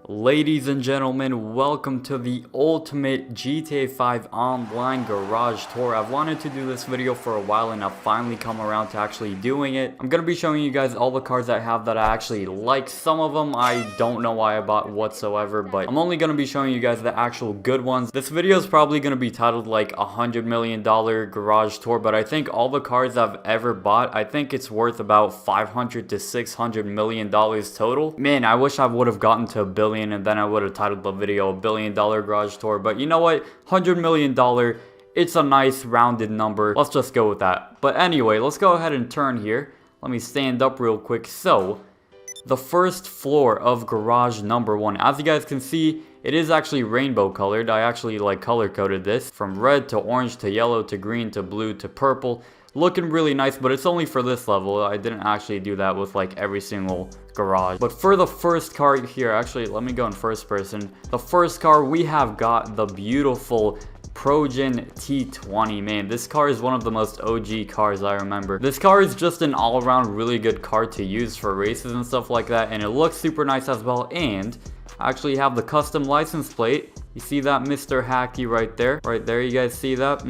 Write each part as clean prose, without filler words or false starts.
Ladies and gentlemen, welcome to the ultimate GTA 5 online garage tour. I've wanted to do this video for a while and I've finally come around to actually doing it. I'm going to be showing you guys all the cars I have that I actually like. Some of them I don't know why I bought whatsoever, but I'm only going to be showing you guys the actual good ones. This video is probably going to be titled like $100 million garage tour, but I think all the cars I've ever bought, I think it's worth about $500 to $600 million total. Man, I wish I would have gotten to $1 billion. And then I would have titled the video $1 billion garage tour, but you know what, $100 million, it's a nice rounded number. Let's just go with that. But anyway, let's go ahead and turn here. Let me stand up real quick. So the first floor of garage number 1, as you guys can see, it is actually rainbow colored. I actually like color coded this from red to orange to yellow to green to blue to purple. Looking really nice, but it's only for this level. I didn't actually do that with like every single garage. But for the first car here, actually, let me go in first person. The first car, we have got the beautiful Progen T20. Man, this car is one of the most OG cars I remember. This car is just an all-around really good car to use for races and stuff like that, and it looks super nice as well. And I actually have the custom license plate. You see that, Mr. Hakiii, right there? Right there, you guys see that?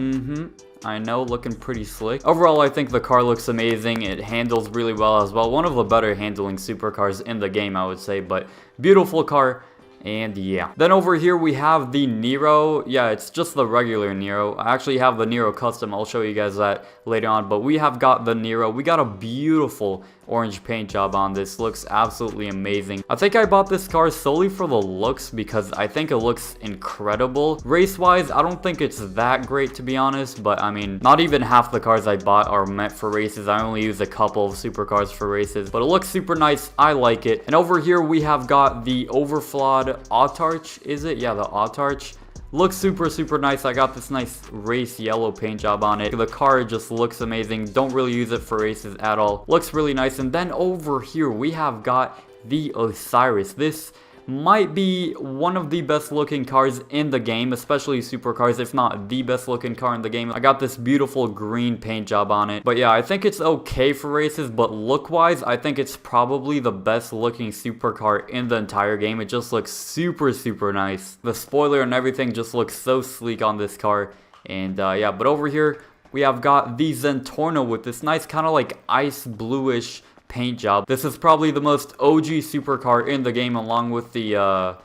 I know, looking pretty slick. Overall, I think the car looks amazing. It handles really well as well. One of the better handling supercars in the game, I would say, but beautiful car. And yeah. Then over here we have the Nero. Yeah, it's just the regular Nero. I actually have the Nero custom. I'll show you guys that later on. But we have got the Nero. We got a beautiful orange paint job on this. Looks absolutely amazing. I think I bought this car solely for the looks because I think it looks incredible. Race-wise, I don't think it's that great, to be honest. But I mean, not even half the cars I bought are meant for races. I only use a couple of supercars for races. But it looks super nice. I like it. And over here we have got the overflawed Autarch, is it? Yeah, the Autarch. Looks super nice. I got this nice race yellow paint job on it. The car just looks amazing. Don't really use it for races at all. Looks really nice. And then over here we have got the Osiris. This might be one of the best looking cars in the game, especially supercars, if not the best looking car in the game. I got this beautiful green paint job on it. But yeah, I think it's okay for races, but look wise, I think it's probably the best looking supercar in the entire game. It just looks super nice. The spoiler and everything just looks so sleek on this car. And yeah, but over here we have got the Zentorno with this nice kind of like ice bluish paint job. This is probably the most OG supercar in the game, along with the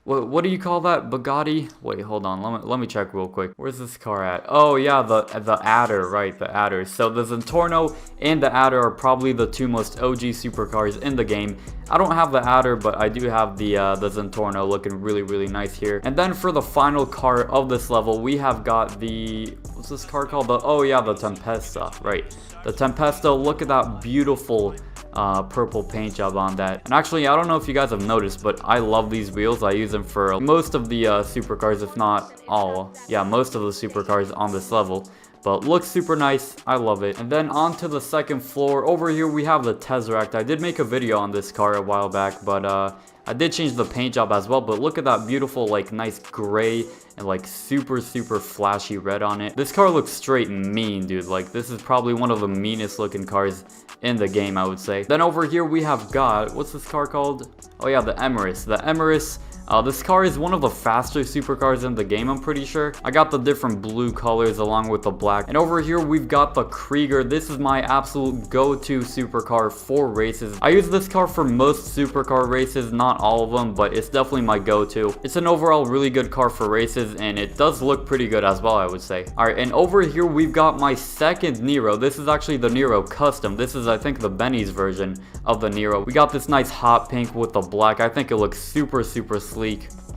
what do you call that, Bugatti? Wait, hold on, let me check real quick. Where's this car at? Oh yeah, the Adder, right, the Adder. So the Zentorno and the Adder are probably the two most OG supercars in the game. I don't have the Adder, but I do have the Zentorno, looking really nice here. And then for the final car of this level, we have got the, what's this car called? Oh yeah, the Tempesta, right. The Tempesta, look at that beautiful purple paint job on that. And actually, I don't know if you guys have noticed, but I love these wheels. I use them for most of the supercars, if not all. Yeah, most of the supercars on this level. But looks super nice. I love it. And then on to the second floor. Over here we have the Tesseract. I did make a video on this car a while back, but I did change the paint job as well. But look at that beautiful, like, nice gray and like super flashy red on it. This car looks straight mean, dude. Like, this is probably one of the meanest looking cars in the game, I would say. Then over here we have got, what's this car called? Oh yeah, the Emirates. The Emirates. This car is one of the faster supercars in the game, I'm pretty sure. I got the different blue colors along with the black. And over here, we've got the Krieger. This is my absolute go-to supercar for races. I use this car for most supercar races, not all of them, but it's definitely my go-to. It's an overall really good car for races, and it does look pretty good as well, I would say. Alright, and over here, we've got my second Nero. This is actually the Nero Custom. This is, I think, the Benny's version of the Nero. We got this nice hot pink with the black. I think it looks super sleek.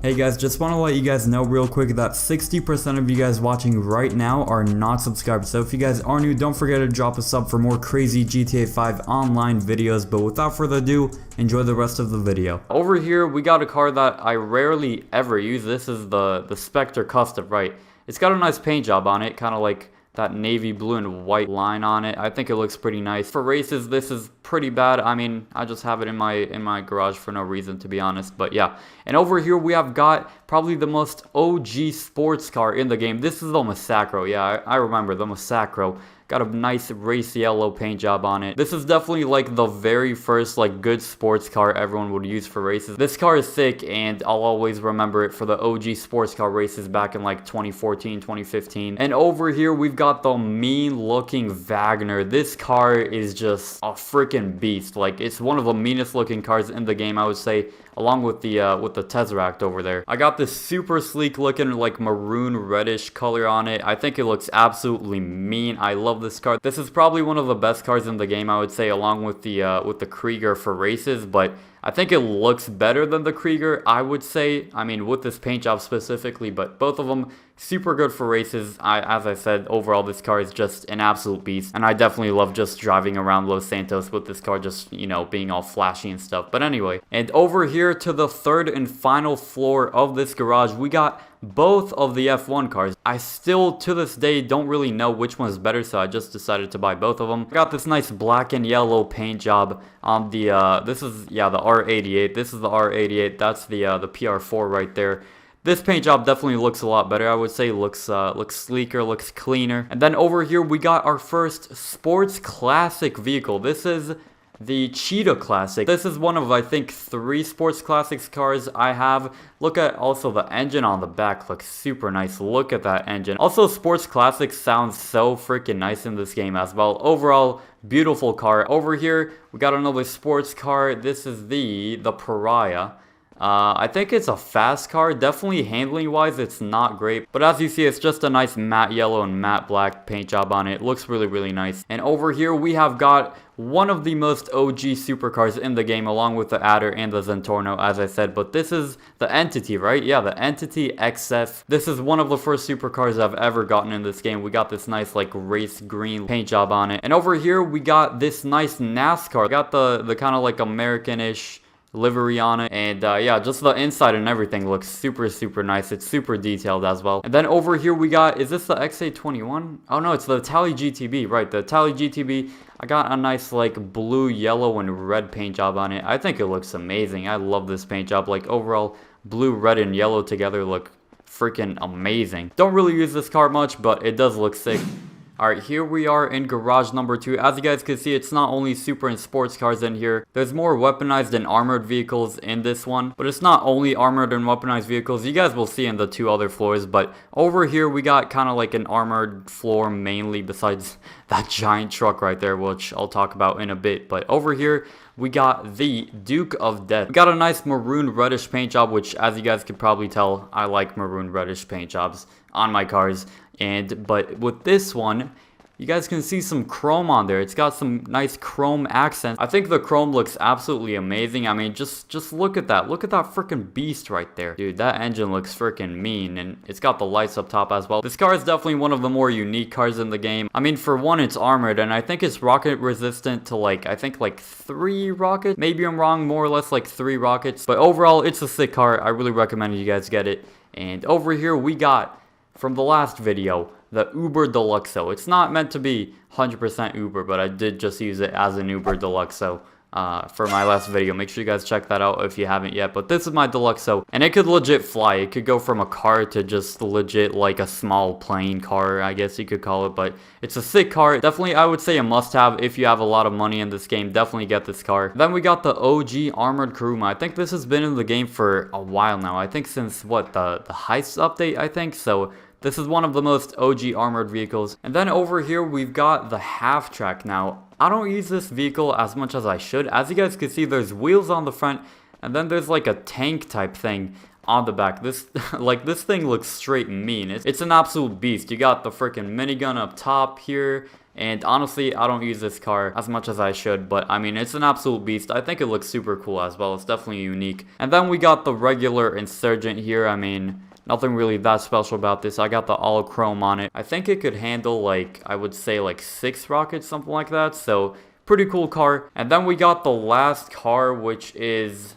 Hey guys, just want to let you guys know real quick that 60% of you guys watching right now are not subscribed. So if you guys are new, don't forget to drop a sub for more crazy GTA 5 online videos. But without further ado, enjoy the rest of the video. Over here, we got a car that I rarely ever use. This is the Spectre Custom, right? It's got a nice paint job on it, kind of like that navy blue and white line on it. I think it looks pretty nice. For races, this is pretty bad. I mean, I just have it in my garage for no reason, to be honest. But yeah. And over here we have got probably the most OG sports car in the game. This is the Massacro. Yeah, I remember the Massacro. Got a nice race yellow paint job on it. This is definitely like the very first like good sports car everyone would use for races. This car is sick, and I'll always remember it for the OG sports car races back in like 2014, 2015. And over here we've got the mean looking Wagner. This car is just a freaking beast. Like, it's one of the meanest looking cars in the game, I would say, along with the Tesseract over there. I got this super sleek looking like maroon reddish color on it. I think it looks absolutely mean. I love this car. This is probably one of the best cars in the game, I would say, along with the Krieger for races, but I think it looks better than the Krieger, I would say. I mean, with this paint job specifically, but both of them super good for races. As I said, overall, this car is just an absolute beast, and I definitely love just driving around Los Santos with this car, just, you know, being all flashy and stuff. But anyway, and over here to the third and final floor of this garage, we got both of the F1 cars. I still, to this day, don't really know which one is better, so I just decided to buy both of them. I got this nice black and yellow paint job on the, this is, yeah, the R88. This is the R88. That's the PR4 right there. This paint job definitely looks a lot better, I would say. Looks sleeker, looks cleaner. And then over here, we got our first sports classic vehicle. This is the Cheetah Classic. This is one of, I think, 3 sports classics cars I have. Look at also the engine on the back. Looks super nice. Look at that engine. Also, sports classics sounds so freaking nice in this game as well. Overall, beautiful car. Over here, we got another sports car. This is the Pariah. I think it's a fast car. Definitely handling wise, it's not great, but as you see, it's just a nice matte yellow and matte black paint job on it. Looks really, really nice. And over here we have got one of the most OG supercars in the game, along with the Adder and the Zentorno, as I said. But this is the Entity, right? Yeah, the Entity XF. This is one of the first supercars I've ever gotten in this game. We got this nice like race green paint job on it. And over here we got this nice NASCAR. We got the kind of like American-ish livery on it, and yeah, just the inside and everything looks super, super nice. It's super detailed as well. And then over here we got, is this the XA21? Oh no, it's the Tally GTB, right? The Tally GTB. I got a nice like blue, yellow, and red paint job on it. I think it looks amazing. I love this paint job. Like, overall, blue, red, and yellow together look freaking amazing. Don't really use this car much, but it does look sick. Alright, here we are in garage number 2. As you guys can see, it's not only super and sports cars in here. There's more weaponized and armored vehicles in this one. But it's not only armored and weaponized vehicles. You guys will see in the 2 other floors. But over here, we got kind of like an armored floor mainly, besides that giant truck right there, which I'll talk about in a bit. But over here, we got the Duke of Death. We got a nice maroon reddish paint job, which, as you guys can probably tell, I like maroon reddish paint jobs on my cars. But with this one, you guys can see some chrome on there. It's got some nice chrome accents. I think the chrome looks absolutely amazing. I mean, just look at that. Look at that freaking beast right there. Dude, that engine looks freaking mean, and it's got the lights up top as well. This car is definitely one of the more unique cars in the game. I mean, for one, it's armored, and I think it's rocket resistant to like, I think like 3 rockets. Maybe I'm wrong, more or less like 3 rockets. But overall, it's a sick car. I really recommend you guys get it. And over here, we got, from the last video, the Uber Deluxo. It's not meant to be 100% Uber, but I did just use it as an Uber Deluxo for my last video. Make sure you guys check that out if you haven't yet. But this is my Deluxo, and it could legit fly. It could go from a car to just legit like a small plane car, I guess you could call it. But it's a sick car. Definitely, I would say a must-have if you have a lot of money in this game. Definitely get this car. Then we got the OG Armored Kuruma. I think this has been in the game for a while now. I think since, what, the Heist update, I think? So this is one of the most OG armored vehicles. And then over here, we've got the half track. Now, I don't use this vehicle as much as I should. As you guys can see, there's wheels on the front, and then there's like a tank type thing on the back. This, like, this thing looks straight mean. It's an absolute beast. You got the freaking minigun up top here. And honestly, I don't use this car as much as I should, but I mean, it's an absolute beast. I think it looks super cool as well. It's definitely unique. And then we got the regular Insurgent here. I mean, nothing really that special about this. I got the all chrome on it. I think it could handle, like, I would say like 6 rockets, something like that. So pretty cool car. And then we got the last car, which is,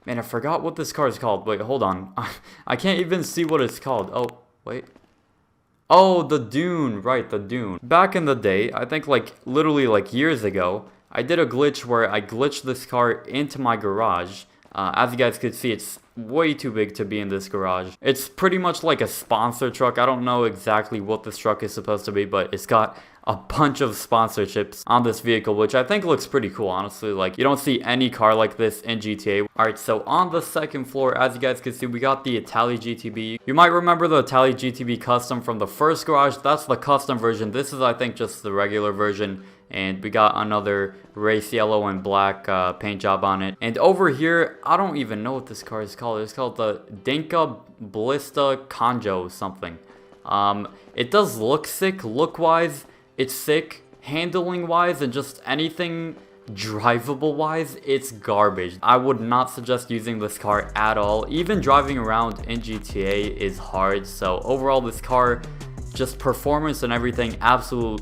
man, I forgot what this car is called. Wait, hold on. I can't even see what it's called. Oh, wait. Oh, the Dune, right, the Dune. Back in the day, I think like literally like years ago, I did a glitch where I glitched this car into my garage. As you guys could see, it's way too big to be in this garage. It's pretty much like a sponsor truck. I don't know exactly what this truck is supposed to be, but it's got a bunch of sponsorships on this vehicle, which I think looks pretty cool, honestly. Like, you don't see any car like this in GTA. Alright, so on the second floor, as you guys can see, we got the Hakiii GTB. You might remember the Hakiii GTB custom from the first garage. That's the custom version. This is, I think, just the regular version. And we got another race yellow and black paint job on it. And over here, I don't even know what this car is called. It's called the Dinka Blista Conjo something. It does look sick. Look-wise, it's sick. Handling-wise and just anything drivable-wise, it's garbage. I would not suggest using this car at all. Even driving around in GTA is hard. So overall, this car, just performance and everything, absolute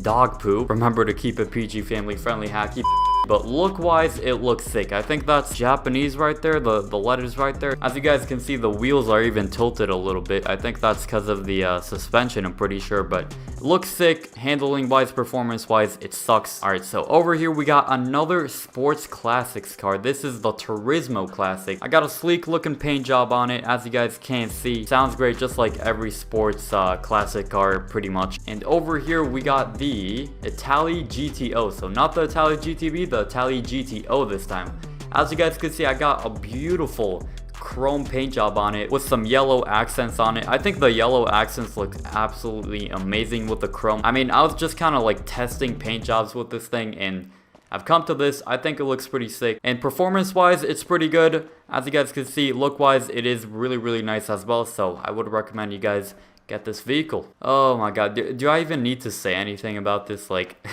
dog poop. Remember to keep it PG, family friendly, Hakiii. But look wise, it looks sick. I think that's Japanese right there, the letters right there. As you guys can see, the wheels are even tilted a little bit. I think that's because of the suspension, I'm pretty sure, but it looks sick. Handling wise, performance wise, it sucks. Alright, so over here we got another sports classics car. This is the Turismo Classic. I got a sleek looking paint job on it, as you guys can see. Sounds great, just like every sports classic car pretty much. And over here we got the Hakiii GTO. So not the Hakiii GTB, the Hakiii GTO this time. As you guys can see, I got a beautiful chrome paint job on it with some yellow accents on it. I think the yellow accents look absolutely amazing with the chrome. I mean, I was just kind of like testing paint jobs with this thing, and I've come to this. I think it looks pretty sick. And performance wise, it's pretty good. As you guys can see, look wise, it is really, really nice as well. So I would recommend you guys get this vehicle. Oh my god, do I even need to say anything about this? Like,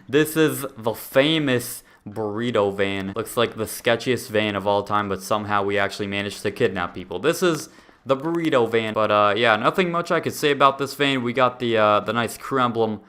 this is the famous burrito van. Looks like the sketchiest van of all time, but somehow we actually managed to kidnap people. This is the burrito van. But yeah, nothing much I could say about this van. We got the nice crew emblem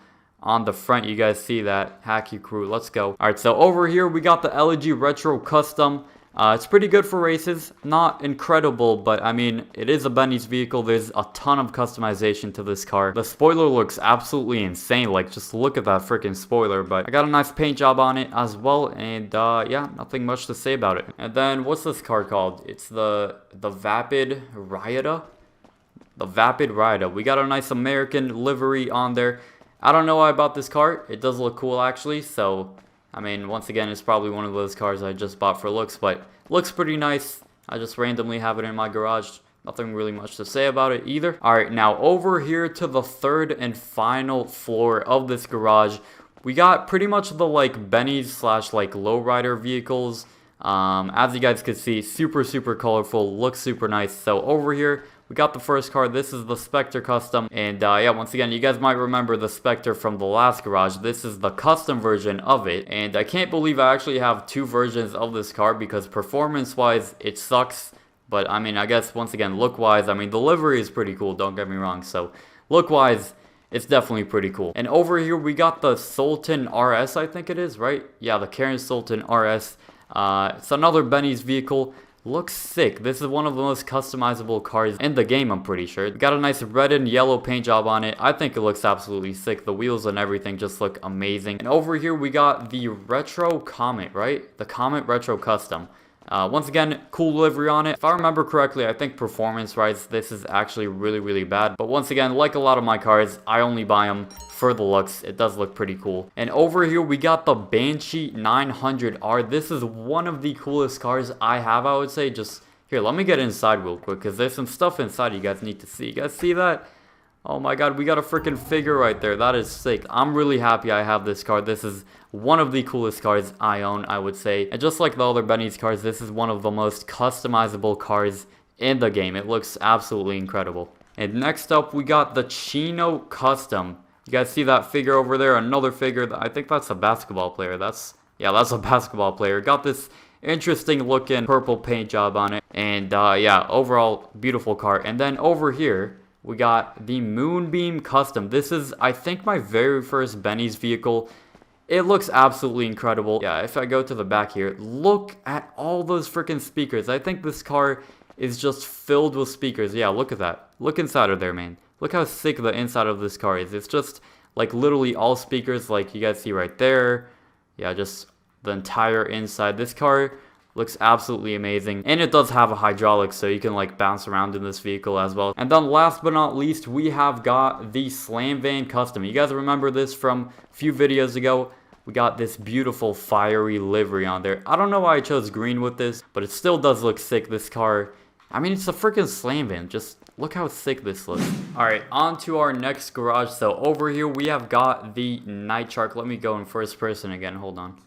on the front. You guys see that? Hakiii crew. Let's go. Alright, so over here we got the LG Retro Custom. It's pretty good for races. Not incredible, but I mean, it is a Benny's vehicle. There's a ton of customization to this car. The spoiler looks absolutely insane. Like, just look at that freaking spoiler. But I got a nice paint job on it as well. And yeah, nothing much to say about it. And then, what's this car called? It's the Vapid Riota. The Vapid Riota. We got a nice American livery on there. I don't know why about this car. It does look cool, actually. So I mean, once again, it's probably one of those cars I just bought for looks, but looks pretty nice. I just randomly have it in my garage. Nothing really much to say about it either. Alright, now over here to the third and final floor of this garage, we got pretty much the like Benny's slash like lowrider vehicles. As you guys can see, super colorful, looks super nice. So over here, we got the first car. This is the Spectre Custom. And yeah, once again, you guys might remember the Spectre from the last garage. This is the custom version of it. And I can't believe I actually have two versions of this car because performance-wise, it sucks. But I mean, I guess once again, look-wise, I mean, the livery is pretty cool, don't get me wrong. So look-wise, it's definitely pretty cool. And over here, we got the Sultan RS, I think it is, right? Yeah, the Karen Sultan RS. It's another Benny's vehicle. Looks sick. This is one of the most customizable cars in the game, I'm pretty sure. Got a nice red and yellow paint job on it. I think it looks absolutely sick. The wheels and everything just look amazing. And over here, we got the Retro Comet, right? The Comet Retro Custom. Once again, cool livery on it. If I remember correctly, I think performance-wise, this is actually really bad. But once again, like a lot of my cars, I only buy them for the looks. It does look pretty cool. And over here, we got the Banshee 900R. This is one of the coolest cars I have, I would say. Just, here, let me get inside real quick, because there's some stuff inside you guys need to see. You guys see that? Oh my god, we got a freaking figure right there. That is sick. I'm really happy I have this car. This is one of the coolest cars I own, I would say. And just like the other Benny's cars, this is one of the most customizable cars in the game. It looks absolutely incredible. And next up, we got the Chino Custom. You guys see that figure over there? Another figure. I think that's a basketball player. Yeah, that's a basketball player. Got this interesting looking purple paint job on it. And yeah, overall, beautiful car. And then over here, we got the Moonbeam Custom. This is, I think, my very first Benny's vehicle. It looks absolutely incredible. Yeah, if I go to the back here, look at all those freaking speakers. I think this car is just filled with speakers. Yeah, look at that. Look inside of there, man. Look how sick the inside of this car is. It's just, like, literally all speakers, like you guys see right there. Yeah, just the entire inside. This car Looks absolutely amazing. And it does have a hydraulic, so you can like bounce around in this vehicle as well. And then last but not least, we have got the Slam Van Custom. You guys remember this from a few videos ago? We got this beautiful fiery livery on there. I don't know why I chose green with this, but it still does look sick. This car, I mean, it's a freaking Slam Van. Just look how sick this looks. Alright, on to our next garage. So over here, we have got the Night Shark. Let me go in first person again. Hold on.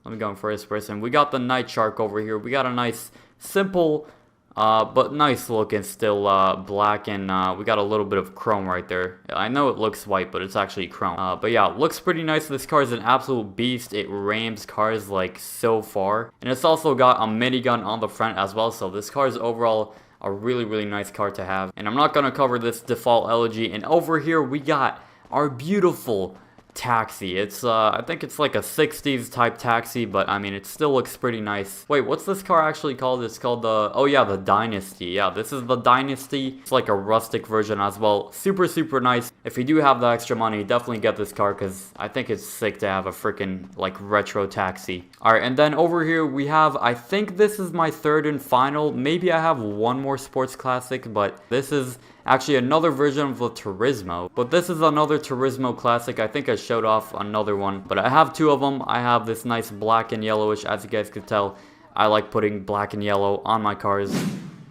Let me go in first person. We got the Night Shark over here. We got a nice, simple, but nice looking still black, and we got a little bit of chrome right there. I know it looks white, but it's actually chrome. But yeah, looks pretty nice. This car is an absolute beast. It rams cars like so far. And it's also got a minigun on the front as well. So this car is overall a really, really nice car to have. And I'm not going to cover this default elegy. And over here, we got our beautiful taxi. It's I think it's like a 60s type taxi, but I mean it still looks pretty nice. Wait, what's this car actually called? It's called the, oh yeah, the Dynasty. Yeah, this is the Dynasty. It's like a rustic version as well. Super, super nice. If you do have the extra money, definitely get this car, because I think it's sick to have a freaking like retro taxi. Alright, and then over here we have, I think this is my third and final. Maybe I have one more sports classic, but this is actually another version of the Turismo. But this is another Turismo classic. I think I showed off another one, but I have two of them. I have this nice black and yellowish. As you guys could tell, I like putting black and yellow on my cars.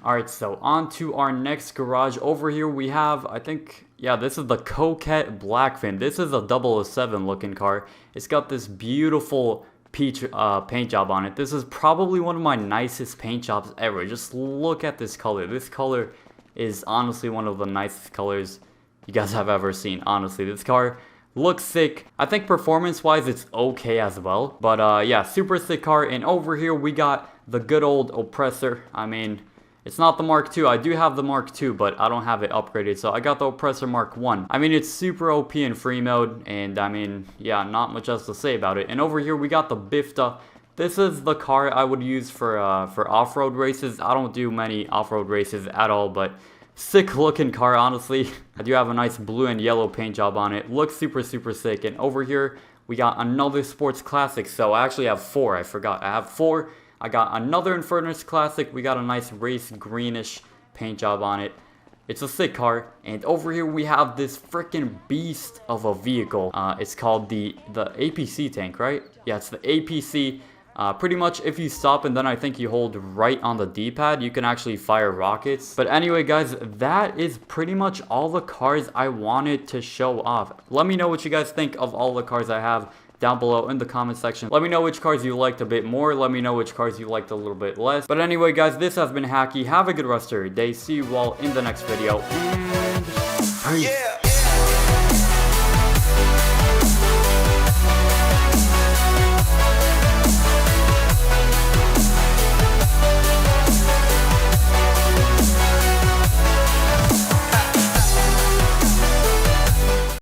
Alright, so on to our next garage. Over here we have, I think, yeah, this is the Coquette Blackfin. This is a 007 looking car. It's got this beautiful peach paint job on it. This is probably one of my nicest paint jobs ever. Just look at this color. This color is honestly one of the nicest colors you guys have ever seen. Honestly, this car looks sick. I think performance wise it's okay as well, but yeah, super sick car. And over here we got the good old Oppressor. I mean, it's not the Mark II. I do have the Mark II, but I don't have it upgraded, so I got the Oppressor Mark I. I mean, it's super OP in free mode, and I mean, yeah, not much else to say about it. And over here we got the Bifta. This is the car I would use for off-road races. I don't do many off-road races at all, but sick looking car, honestly. I do have a nice blue and yellow paint job on it. Looks super, super sick. And over here, we got another sports classic. So I actually have four. I forgot. I have four. I got another Infernus classic. We got a nice race greenish paint job on it. It's a sick car. And over here, we have this freaking beast of a vehicle. It's called the APC tank, right? Yeah, it's the APC. Pretty much if you stop and then I think you hold right on the D-pad, you can actually fire rockets. But anyway guys, that is pretty much all the cars I wanted to show off. Let me know what you guys think of all the cars I have down below in the comment section. Let me know which cars you liked a bit more. Let me know which cars you liked a little bit less. But anyway guys, this has been Hakiii. Have a good rest of your day. See you all in the next video. And peace.